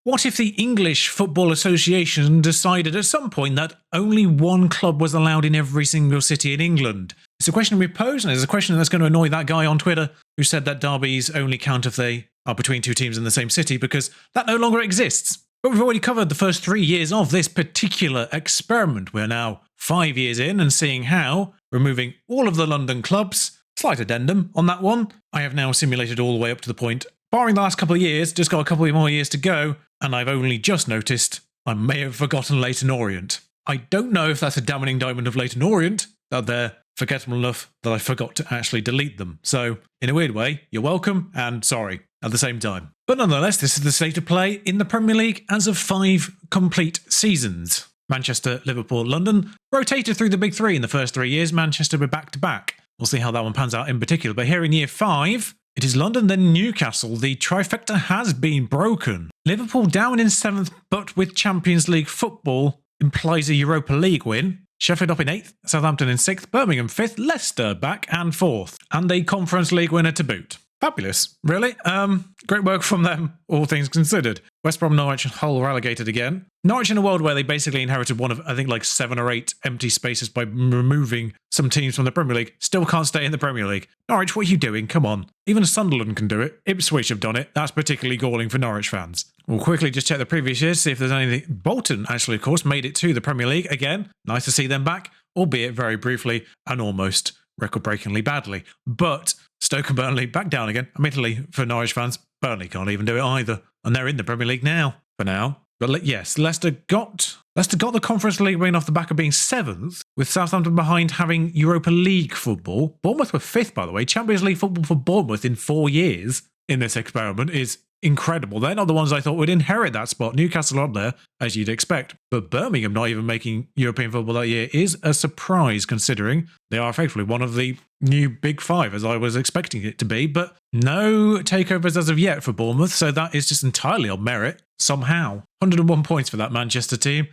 What if the English Football Association decided at some point that only one club was allowed in every single city in England? It's a question we pose, and it's a question that's going to annoy that guy on Twitter who said that derbies only count if they are between two teams in the same city, because that no longer exists. But we've already covered the first 3 years of this particular experiment. We're now 5 years in and seeing how, removing all of the London clubs, slight addendum on that one, I have now simulated all the way up to the point, barring the last couple of years, just got a couple of more years to go, and I've only just noticed I may have forgotten Leyton Orient. I don't know if that's a damning indictment of Leyton Orient, that they're forgettable enough that I forgot to actually delete them. So, in a weird way, you're welcome and sorry at the same time. But nonetheless, this is the state of play in the Premier League as of 5 complete seasons. Manchester, Liverpool, London rotated through the big three in the first 3 years. Manchester were back-to-back. We'll see how that one pans out in particular. But here in year 5, it is London, then Newcastle. The trifecta has been broken. Liverpool down in 7th, but with Champions League football implies a Europa League win. Sheffield up in 8th, Southampton in 6th, Birmingham 5th, Leicester back and 4th. And a Conference League winner to boot. Fabulous. Really? Great work from them, all things considered. West Brom, Norwich, and Hull relegated again. Norwich in a world where they basically inherited one of, I think, like 7 or 8 empty spaces by removing some teams from the Premier League. Still can't stay in the Premier League. Norwich, what are you doing? Come on. Even Sunderland can do it. Ipswich have done it. That's particularly galling for Norwich fans. We'll quickly just check the previous years, see if there's anything. Bolton, actually, of course, made it to the Premier League again. Nice to see them back, albeit very briefly and almost record-breakingly badly. But Stoke and Burnley back down again. Admittedly, for Norwich fans, Burnley can't even do it either. And they're in the Premier League now, for now. But yes, Leicester got the Conference League win off the back of being 7th, with Southampton behind having Europa League football. Bournemouth were 5th, by the way. Champions League football for Bournemouth in 4 years in this experiment is incredible. They're not the ones I thought would inherit that spot. Newcastle up there, as you'd expect. But Birmingham not even making European football that year is a surprise, considering they are effectively one of the new big 5, as I was expecting it to be. But no takeovers as of yet for Bournemouth, so that is just entirely on merit, somehow. 101 points for that Manchester team.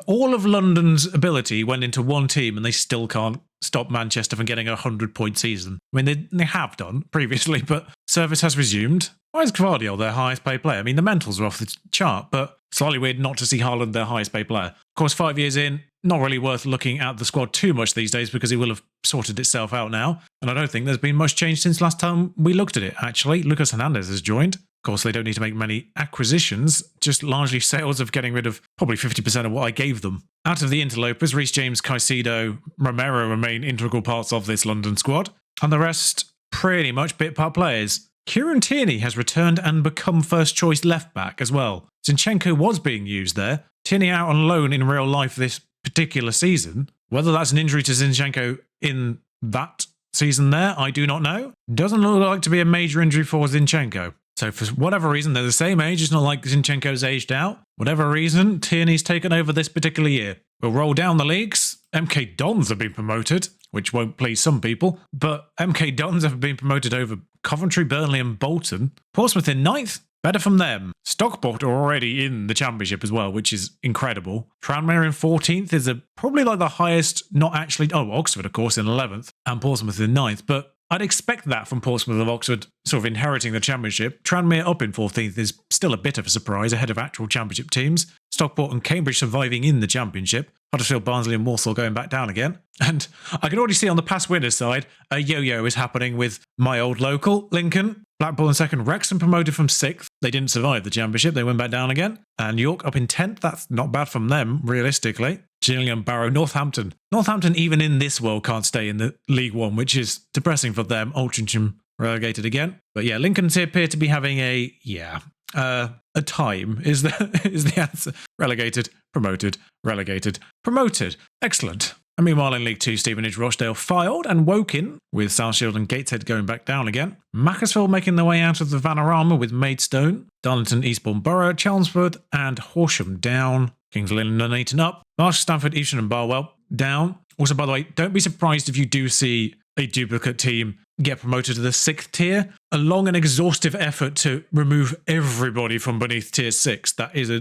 All of London's ability went into one team, and they still can't stop Manchester from getting a 100-point season. I mean, they have done previously, but service has resumed. Why is Gvardiol their highest paid player? I mean, the mentals are off the chart, but slightly weird not to see Haaland their highest paid player. Of course, 5 years in, not really worth looking at the squad too much these days because it will have sorted itself out now. And I don't think there's been much change since last time we looked at it, actually. Lucas Hernandez has joined. Of course, they don't need to make many acquisitions, just largely sales of getting rid of probably 50% of what I gave them. Out of the interlopers, Reece James, Caicedo, Romero remain integral parts of this London squad, and the rest pretty much bit part players. Kieran Tierney has returned and become first-choice left-back as well. Zinchenko was being used there. Tierney out on loan in real life this particular season. Whether that's an injury to Zinchenko in that season there, I do not know. Doesn't look like to be a major injury for Zinchenko. So for whatever reason, they're the same age. It's not like Zinchenko's aged out. Whatever reason, Tierney's taken over this particular year. We'll roll down the leagues. MK Dons have been promoted, which won't please some people. But MK Dons have been promoted over Coventry, Burnley and Bolton. Portsmouth in 9th. Better from them. Stockport are already in the Championship as well, which is incredible. Tranmere in 14th is probably like the highest, not actually... Oh, Oxford, of course, in 11th. And Portsmouth in 9th. But I'd expect that from Portsmouth of Oxford, sort of inheriting the Championship. Tranmere up in 14th is still a bit of a surprise, ahead of actual Championship teams. Stockport and Cambridge surviving in the Championship. Huddersfield, Barnsley and Walsall going back down again. And I can already see on the past winners side, a yo-yo is happening with my old local, Lincoln. Blackpool in 2nd, Wrexham promoted from 6th. They didn't survive the Championship, they went back down again. And York up in 10th, that's not bad from them, realistically. Gillingham, Barrow, Northampton. Northampton, even in this world, can't stay in the League One, which is depressing for them. Altrincham relegated again. But yeah, Lincoln appear to be having a time is the answer. Relegated, promoted, relegated, promoted. Excellent. And meanwhile in League 2, Stevenage, Rochdale, Fylde and Woking, with South Shield and Gateshead going back down again. Macclesfield making their way out of the Vanarama with Maidstone. Darlington, Eastbourne Borough, Chelmsford and Horsham down. Kings Lynn and Nuneaton up. Marsh, Stamford, Evesham and Barwell down. Also, by the way, don't be surprised if you do see a duplicate team get promoted to the 6th tier. A long and exhaustive effort to remove everybody from beneath tier 6. That is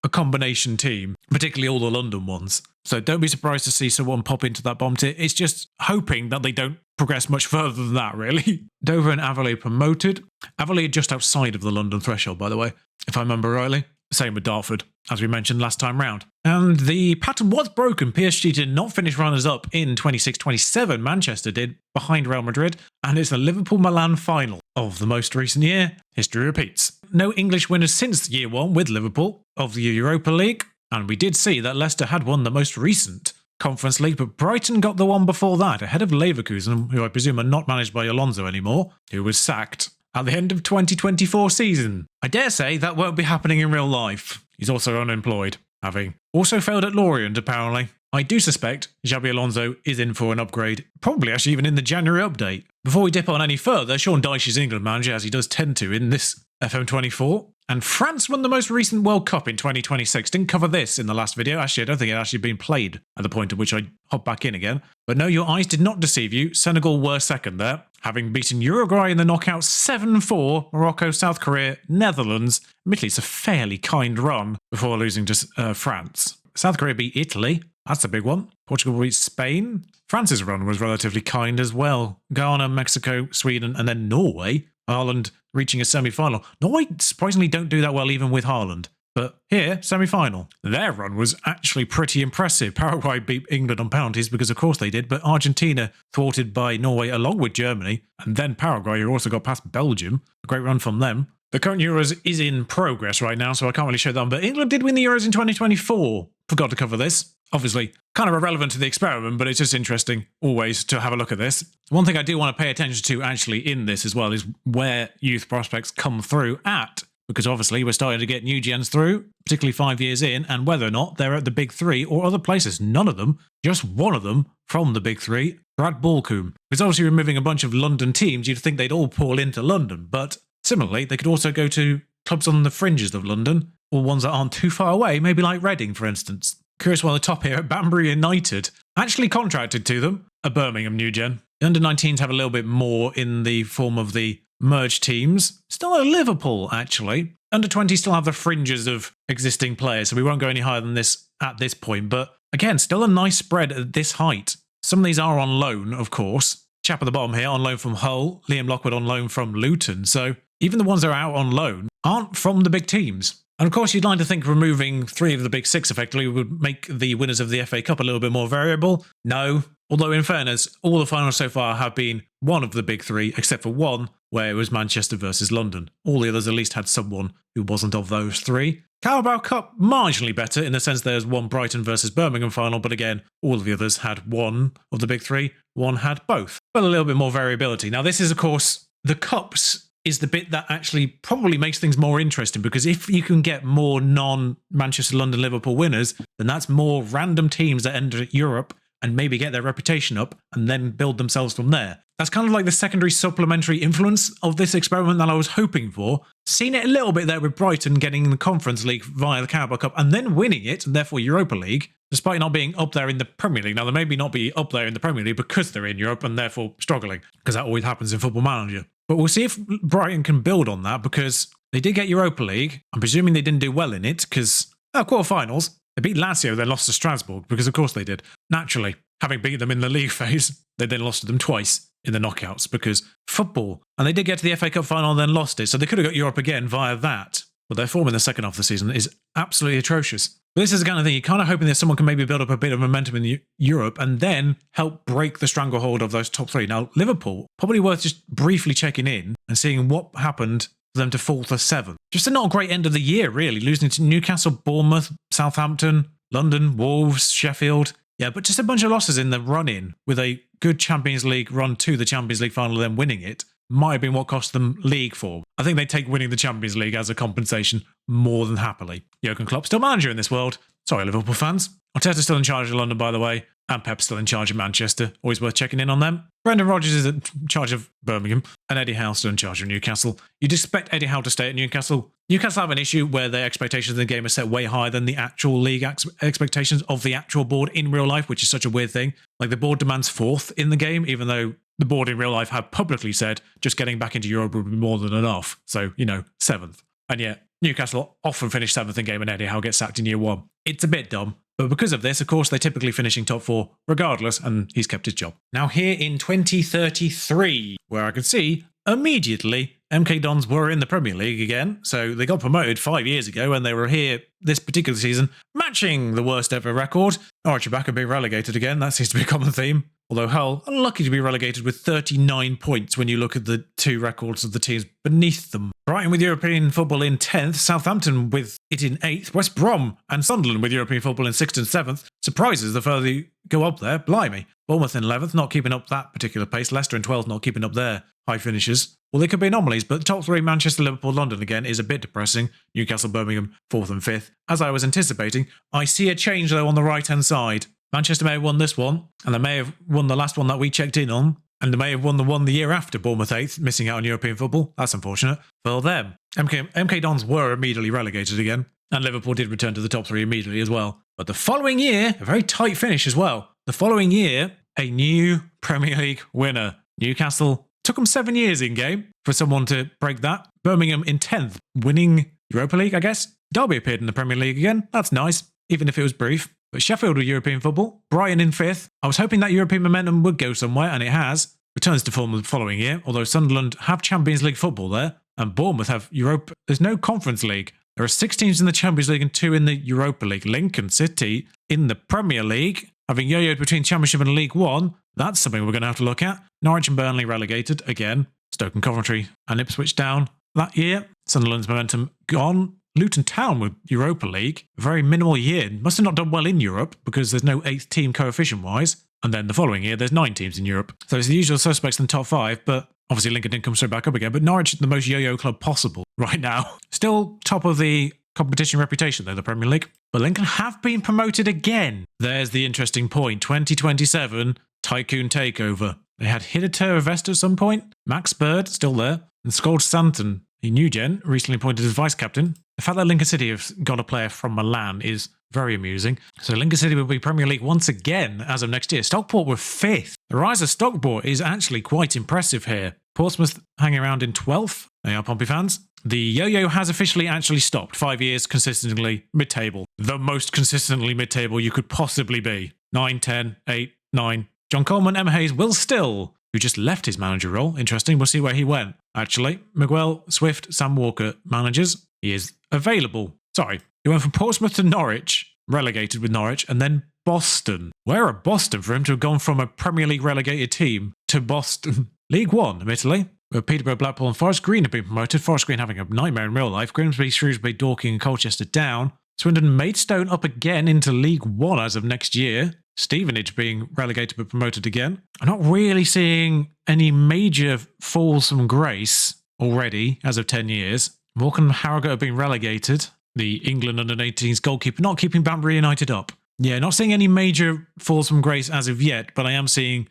a combination team, particularly all the London ones. So don't be surprised to see someone pop into that bottom tier. It's just hoping that they don't progress much further than that, really. Dover and Avonlea promoted. Avonlea just outside of the London threshold, by the way, if I remember rightly. Same with Dartford, as we mentioned last time round. And the pattern was broken. PSG did not finish runners-up in 26-27. Manchester did, behind Real Madrid. And it's the Liverpool-Milan final of the most recent year. History repeats. No English winners since year one with Liverpool of the Europa League. And we did see that Leicester had won the most recent Conference League, but Brighton got the one before that, ahead of Leverkusen, who I presume are not managed by Alonso anymore, who was sacked at the end of 2024 season. I dare say that won't be happening in real life. He's also unemployed, having also failed at Lorient, apparently. I do suspect Xabi Alonso is in for an upgrade, probably actually even in the January update. Before we dip on any further, Sean Dyche is England manager, as he does tend to in this FM24. And France won the most recent World Cup in 2026. Didn't cover this in the last video. Actually, I don't think it had actually been played at the point at which I hop back in again. But no, your eyes did not deceive you. Senegal were second there, having beaten Uruguay in the knockout 7-4, Morocco, South Korea, Netherlands. Admittedly, it's a fairly kind run before losing to France. South Korea beat Italy. That's a big one. Portugal beat Spain. France's run was relatively kind as well. Ghana, Mexico, Sweden, and then Norway. Ireland reaching a semi-final. Norway surprisingly don't do that well even with Haaland. But here, semi-final. Their run was actually pretty impressive. Paraguay beat England on penalties because of course they did, but Argentina thwarted by Norway along with Germany, and then Paraguay, who also got past Belgium. A great run from them. The current Euros is in progress right now, so I can't really show them, but England did win the Euros in 2024. Forgot to cover this. Obviously, kind of irrelevant to the experiment, but it's just interesting always to have a look at this. One thing I do want to pay attention to actually in this as well is where youth prospects come through at, because obviously we're starting to get new gens through, particularly 5 years in, and whether or not they're at the big three or other places. None of them, just one of them from the big three, Brad Balcombe. Because obviously removing a bunch of London teams, you'd think they'd all pull into London, but similarly, they could also go to clubs on the fringes of London, or ones that aren't too far away, maybe like Reading, for instance. Curious one at the top here, Banbury United actually contracted to them, a Birmingham new gen. The under-19s have a little bit more in the form of the merged teams. Still at Liverpool, actually. Under-20s still have the fringes of existing players, so we won't go any higher than this at this point. But again, still a nice spread at this height. Some of these are on loan, of course. Chap at the bottom here, on loan from Hull. Liam Lockwood on loan from Luton. So even the ones that are out on loan aren't from the big teams. And of course, you'd like to think removing 3 of the big 6 effectively would make the winners of the FA Cup a little bit more variable. No. Although in fairness, all the finals so far have been one of the big 3, except for one, where it was Manchester versus London. All the others at least had someone who wasn't of those 3. Carabao Cup, marginally better in the sense there's one Brighton versus Birmingham final, but again, all of the others had one of the big 3, one had both. But a little bit more variability. Now this is, of course, the Cups is the bit that actually probably makes things more interesting, because if you can get more non-Manchester, London, Liverpool winners, then that's more random teams that enter Europe and maybe get their reputation up and then build themselves from there. That's kind of like the secondary supplementary influence of this experiment that I was hoping for. Seen it a little bit there with Brighton getting the Conference League via the Carabao Cup and then winning it, and therefore Europa League, despite not being up there in the Premier League. Now, they may not be up there in the Premier League because they're in Europe and therefore struggling, because that always happens in Football Manager. But we'll see if Brighton can build on that, because they did get Europa League. I'm presuming they didn't do well in it, because quarterfinals, they beat Lazio, then lost to Strasbourg, because of course they did. Naturally, having beat them in the league phase, they then lost to them twice in the knockouts, because football. And they did get to the FA Cup final and then lost it, so they could have got Europe again via that. But their form in the second half of the season is absolutely atrocious. But this is the kind of thing you're kind of hoping that someone can maybe build up a bit of momentum in Europe and then help break the stranglehold of those top 3. Now, Liverpool, probably worth just briefly checking in and seeing what happened for them to fall to 7th. Just a not a great end of the year, really, losing to Newcastle, Bournemouth, Southampton, London, Wolves, Sheffield. Yeah, but just a bunch of losses in the run-in with a good Champions League run to the Champions League final, then winning it. Might have been what cost them league form. I think they take winning the Champions League as a compensation more than happily. Jurgen Klopp still manager in this world. Sorry, Liverpool fans. Arteta's still in charge of London, by the way, and Pep's still in charge of Manchester. Always worth checking in on them. Brendan Rodgers is in charge of Birmingham, and Eddie Howe still in charge of Newcastle. You'd expect Eddie Howe to stay at Newcastle. Newcastle have an issue where their expectations of the game are set way higher than the actual league expectations of the actual board in real life, which is such a weird thing. Like, the board demands 4th in the game, even though the board in real life have publicly said just getting back into Europe would be more than enough. So, 7th. And yet, Newcastle often finish 7th in game and Eddie Howe gets sacked in year 1. It's a bit dumb. But because of this, of course, they're typically finishing top 4 regardless, and he's kept his job. Now here in 2033, where I can see immediately MK Dons were in the Premier League again, so they got promoted 5 years ago and they were here this particular season, matching the worst ever record. Norwich are back and being relegated again, that seems to be a common theme. Although Hull, unlucky to be relegated with 39 points when you look at the 2 records of the teams beneath them. Brighton with European football in 10th, Southampton with it in 8th, West Brom and Sunderland with European football in 6th and 7th. Surprises the further you go up there, blimey. Bournemouth in 11th, not keeping up that particular pace. Leicester in 12th, not keeping up their high finishes. Well, they could be anomalies, but the top 3, Manchester, Liverpool, London again, is a bit depressing. Newcastle, Birmingham, 4th and 5th. As I was anticipating, I see a change though on the right-hand side. Manchester may have won this one, and they may have won the last one that we checked in on, and they may have won the one the year after, Bournemouth 8th, missing out on European football. That's unfortunate for them. MK Dons were immediately relegated again, and Liverpool did return to the top 3 immediately as well. But the following year, a very tight finish as well. The following year, a new Premier League winner. Newcastle took them 7 years in game for someone to break that. Birmingham in 10th, winning Europa League, I guess. Derby appeared in the Premier League again. That's nice, even if it was brief. But Sheffield with European football. Brighton in 5th. I was hoping that European momentum would go somewhere, and it has. Returns to form the following year, although Sunderland have Champions League football there, and Bournemouth have Europe. There's no Conference League. There are 6 teams in the Champions League and 2 in the Europa League. Lincoln City in the Premier League, having yo-yoed between Championship and League One. That's something we're going to have to look at. Norwich and Burnley relegated again. Stoke and Coventry and Ipswich down that year. Sunderland's momentum gone. Luton Town with Europa League. A very minimal year. Must have not done well in Europe because there's no 8th team coefficient-wise. And then the following year, there's 9 teams in Europe. So it's the usual suspects in the top 5, but obviously Lincoln didn't come straight back up again. But Norwich is the most yo-yo club possible right now. Still top of the competition reputation, though, the Premier League. But Lincoln have been promoted again. There's the interesting point. 2027, Tycoon Takeover. They had Hidater Vest at some point. Max Bird, still there. And Skål Santon, a new gen, recently appointed as vice-captain. The fact that Lincoln City have got a player from Milan is very amusing. So Lincoln City will be Premier League once again as of next year. Stockport were 5th. The rise of Stockport is actually quite impressive here. Portsmouth hanging around in 12th. They are Pompey fans. The yo-yo has officially actually stopped. 5 years consistently mid-table. The most consistently mid-table you could possibly be. 9, 10, 8, 9. John Coleman, Emma Hayes, Will Still, who just left his manager role. Interesting. We'll see where he went. Actually, Miguel, Swift, Sam Walker managers. He is available. Sorry. He went from Portsmouth to Norwich, relegated with Norwich, and then Boston. Where are Boston for him to have gone from a Premier League relegated team to Boston? League One, admittedly. Where Peterborough, Blackpool and Forest Green have been promoted. Forest Green having a nightmare in real life. Grimsby, Shrewsbury, Dorking and Colchester down. Swindon and Maidstone up again into League One as of next year. Stevenage being relegated but promoted again. I'm not really seeing any major falls from grace already as of 10 years. Morecambe and Harrogate have been relegated. The England under-18s goalkeeper not keeping Banbury United up. Yeah, not seeing any major falls from grace as of yet, but I am seeing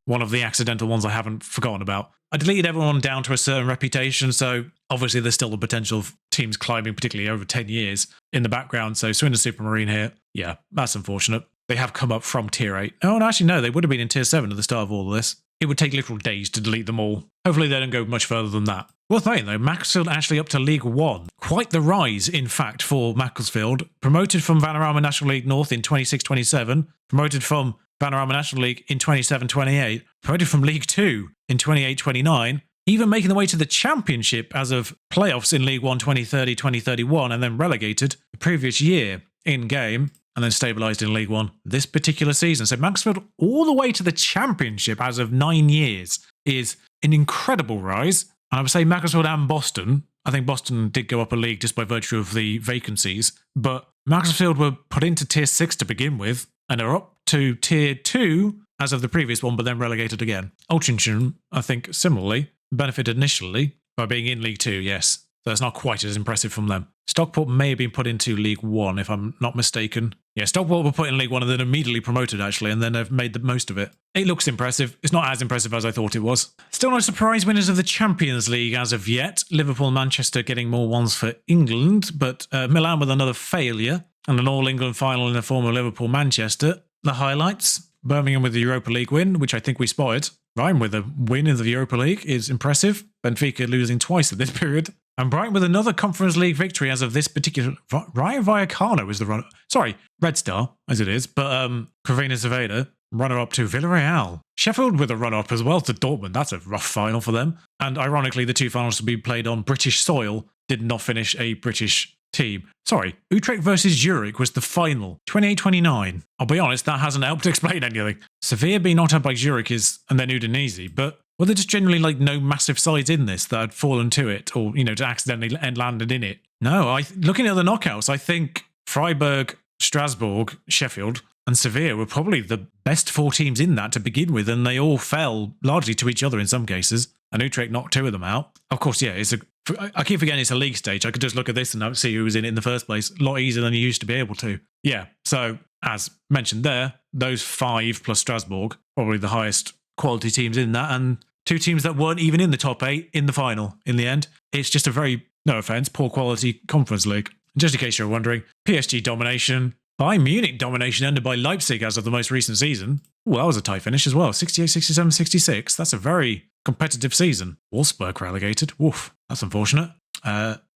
one of the accidental ones I haven't forgotten about. I deleted everyone down to a certain reputation, so obviously there's still the potential of teams climbing, particularly over 10 years, in the background. So Swindon Supermarine here. Yeah, that's unfortunate. They have come up from Tier 8. Oh, no, actually, no, they would have been in Tier 7 at the start of all of this. It would take literal days to delete them all. Hopefully they don't go much further than that. Worth noting, though, Macclesfield actually up to League One. Quite the rise, in fact, for Macclesfield. Promoted from Vanarama National League North in 26-27. Promoted from Vanarama National League in 27-28. Promoted from League 2 in 28-29. Even making the way to the Championship as of playoffs in League 1 2030-2031, and then relegated the previous year in game, and then stabilised in League 1 this particular season. So Macclesfield all the way to the Championship as of 9 years is an incredible rise. And I would say Macclesfield and Boston. I think Boston did go up a league just by virtue of the vacancies, but Macclesfield were put into Tier 6 to begin with, and are up to Tier 2 as of the previous one, but then relegated again. Altrincham, I think, similarly, benefited initially by being in League 2, yes. So it's not quite as impressive from them. Stockport may have been put into League 1, if I'm not mistaken. Yeah, Stockport were put in League 1 and then immediately promoted, actually, and then they've made the most of it. It looks impressive. It's not as impressive as I thought it was. Still no surprise winners of the Champions League as of yet. Liverpool and Manchester getting more ones for England, but Milan with another failure, and an All-England final in the form of Liverpool-Manchester. The highlights: Birmingham with the Europa League win, which I think we spotted. Ryan with a win in the Europa League is impressive. Benfica losing twice at this period. And Brighton with another Conference League victory as of this particular... Ryan Vallecano is the runner... Sorry, Red Star, as it is, but Crvena Zvezda, runner-up to Villarreal. Sheffield with a run-up as well to Dortmund. That's a rough final for them. And ironically, the two finals to be played on British soil did not finish a British team. Sorry, Utrecht versus Zurich was the final, 28-29. I'll be honest, that hasn't helped explain anything. Sevilla being knocked out by Zurich and then Udinese, but were there just generally like no massive sides in this that had fallen to it or, to accidentally landed in it? No, looking at the knockouts, I think Freiburg, Strasbourg, Sheffield, and Sevilla were probably the best 4 teams in that to begin with, and they all fell largely to each other in some cases, and Utrecht knocked 2 of them out. Of course, yeah, I keep forgetting it's a league stage. I could just look at this and see who was in it in the first place. A lot easier than you used to be able to. Yeah, so as mentioned there, those 5 plus Strasbourg, probably the highest quality teams in that, and 2 teams that weren't even in the top 8 in the final in the end. It's just a very, no offence, poor quality Conference League. Just in case you're wondering, PSG domination, Bayern Munich domination ended by Leipzig as of the most recent season. Well, that was a tight finish as well, 68, 67, 66. That's a very competitive season. Wolfsburg relegated. Woof, that's unfortunate.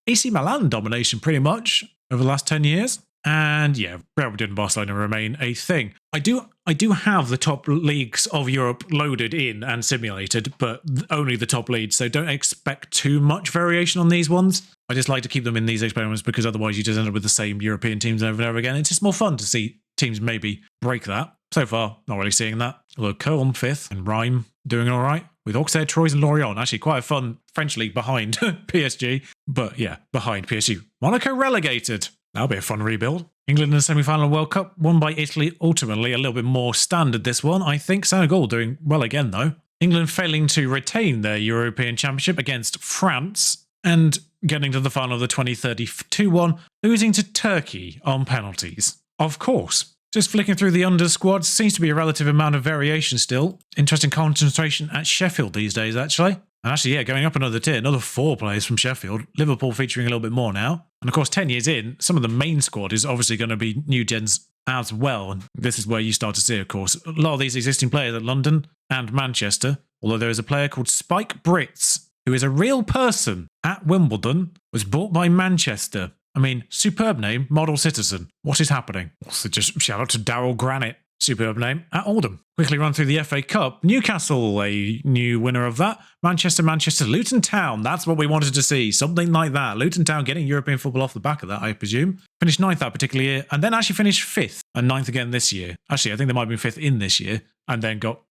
AC Milan domination pretty much over the last 10 years. And yeah, Real Madrid and Barcelona remain a thing. I do have the top leagues of Europe loaded in and simulated, but only the top leads, so don't expect too much variation on these ones. I just like to keep them in these experiments because otherwise you just end up with the same European teams over and over again. It's just more fun to see teams maybe break that. So far, not really seeing that. Although Köln 5th and Reims doing all right, with Auxerre, Troyes and Lorient. Actually quite a fun French league behind PSG, but yeah, behind PSG. Monaco relegated. That'll be a fun rebuild. England in the semi-final World Cup, won by Italy, ultimately a little bit more standard this one, I think. Senegal doing well again, though. England failing to retain their European Championship against France and getting to the final of the 2032 one, losing to Turkey on penalties. Of course. Just flicking through the under squads, seems to be a relative amount of variation still. Interesting concentration at Sheffield these days, actually. And actually, yeah, going up another tier, another 4 players from Sheffield. Liverpool featuring a little bit more now. And of course, 10 years in, some of the main squad is obviously going to be new gens as well. And this is where you start to see, of course, a lot of these existing players at London and Manchester. Although there is a player called Spike Brits, who is a real person at Wimbledon, was bought by Manchester. I mean, superb name, model citizen. What is happening? Also, just shout out to Daryl Granite. Superb name, at Oldham. Quickly run through the FA Cup. Newcastle, a new winner of that. Manchester, Luton Town. That's what we wanted to see. Something like that. Luton Town getting European football off the back of that, I presume. Finished 9th that particular year, and then actually finished 5th and 9th again this year. Actually, I think they might have been 5th in this year, and then got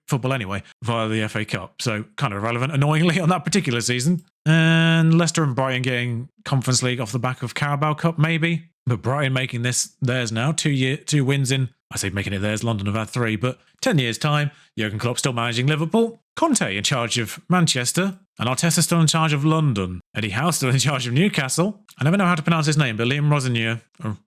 football anyway via the FA Cup. So kind of irrelevant, annoyingly, on that particular season. And Leicester and Brighton getting Conference League off the back of Carabao Cup, maybe. But Brighton making this theirs now. 2 wins in, I say making it theirs, London have had 3, but 10 years' time, Jurgen Klopp still managing Liverpool, Conte in charge of Manchester, and Arteta still in charge of London, Eddie Howe still in charge of Newcastle, I never know how to pronounce his name, but Liam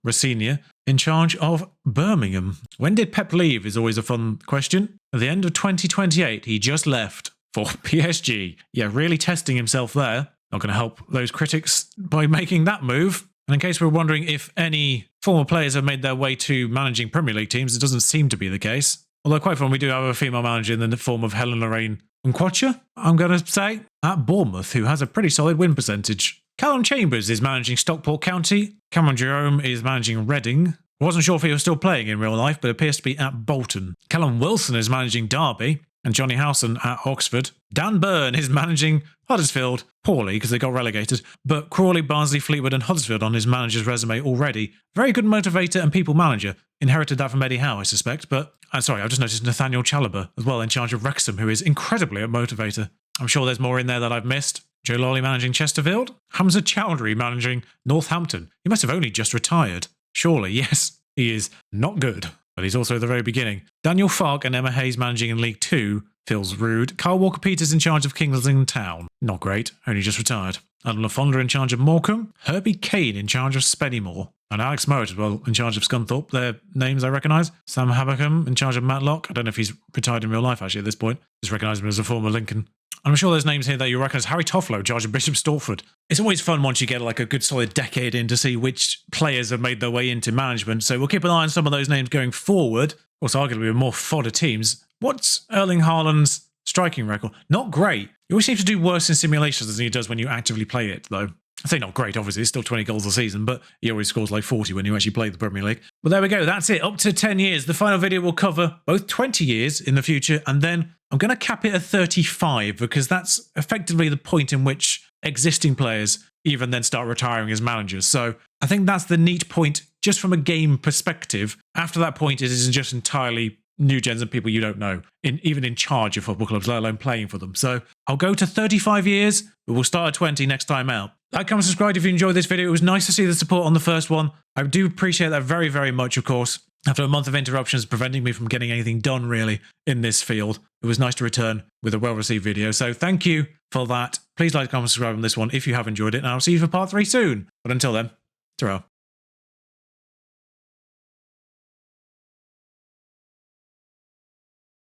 Rosenior, in charge of Birmingham. When did Pep leave is always a fun question. At the end of 2028, he just left for PSG. Yeah, really testing himself there. Not going to help those critics by making that move. And in case we're wondering if any former players have made their way to managing Premier League teams, it doesn't seem to be the case. Although quite fun, we do have a female manager in the form of Helen Lorraine Nkwocha, I'm going to say, at Bournemouth, who has a pretty solid win percentage. Callum Chambers is managing Stockport County. Cameron Jerome is managing Reading. Wasn't sure if he was still playing in real life, but appears to be at Bolton. Callum Wilson is managing Derby. And Johnny Howson at Oxford. Dan Burn is managing Huddersfield, poorly because they got relegated, but Crawley, Barnsley, Fleetwood and Huddersfield on his manager's resume already. Very good motivator and people manager. Inherited that from Eddie Howe, I suspect, but I'm sorry, I've just noticed Nathaniel Chalobah as well in charge of Wrexham, who is incredibly a motivator. I'm sure there's more in there that I've missed. Joe Lawley managing Chesterfield. Hamza Chowdhury managing Northampton. He must have only just retired. Surely, yes, he is not good. But he's also at the very beginning. Daniel Farke and Emma Hayes managing in League 2 feels rude. Kyle Walker-Peters in charge of Kingsland Town. Not great, only just retired. Adam LaFonda in charge of Morecambe. Herbie Kane in charge of Spennymoor. And Alex Murray as well in charge of Scunthorpe. Their names I recognise. Sam Habercombe in charge of Matlock. I don't know if he's retired in real life actually at this point. Just recognise him as a former Lincoln. I'm sure there's names here that you recognise. Harry Toffolo in charge of Bishop Stortford. It's always fun once you get like a good solid decade in to see which players have made their way into management. So we'll keep an eye on some of those names going forward. Of course, arguably with more fodder teams. What's Erling Haaland's striking record? Not great. He always seems to do worse in simulations than he does when you actively play it, though. I say not great, obviously, it's still 20 goals a season, but he always scores like 40 when you actually play the Premier League. But there we go, that's it, up to 10 years. The final video will cover both 20 years in the future, and then I'm going to cap it at 35, because that's effectively the point in which existing players even then start retiring as managers. So I think that's the neat point, just from a game perspective. After that point, it is just entirely new gens and people you don't know, even in charge of football clubs, let alone playing for them. So I'll go to 35 years, but we'll start at 20 next time out. Like, comment, subscribe if you enjoyed this video. It was nice to see the support on the first one. I do appreciate that very, very much, of course. After a month of interruptions preventing me from getting anything done, really, in this field, it was nice to return with a well-received video. So thank you for that. Please like, comment, subscribe on this one if you have enjoyed it, and I'll see you for part 3 soon. But until then, ta-ra.